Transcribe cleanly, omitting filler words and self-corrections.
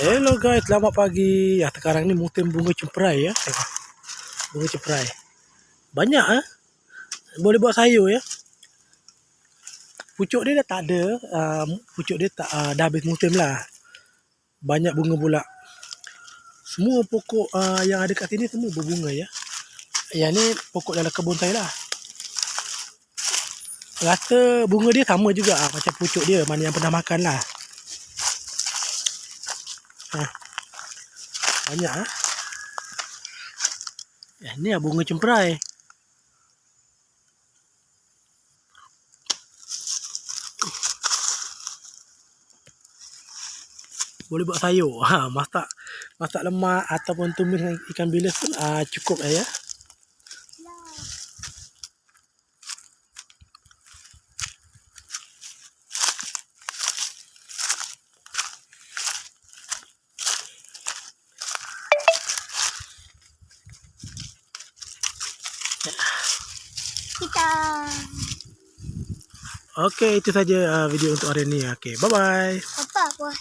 Hello guys, selamat pagi. Ya, sekarang ni musim bunga cemperai ya. Tengok. Bunga cemperai. Banyak boleh buat sayur ya. Pucuk dia dah tak ada. Pucuk dia tak dah habis musim lah. Banyak bunga pula. Semua pokok yang ada kat sini semua berbunga ya. Yang ni pokok dalam kebun saya lah. Rasa bunga dia sama juga macam pucuk dia, mana yang pernah makan lah. Banyak ni bunga cemperai. Boleh buat sayur. Masak lemak ataupun tumis dengan ikan bilis pun cukup ya. Kita. Okey, itu saja video untuk hari ini. Okey, bye bye. Apa?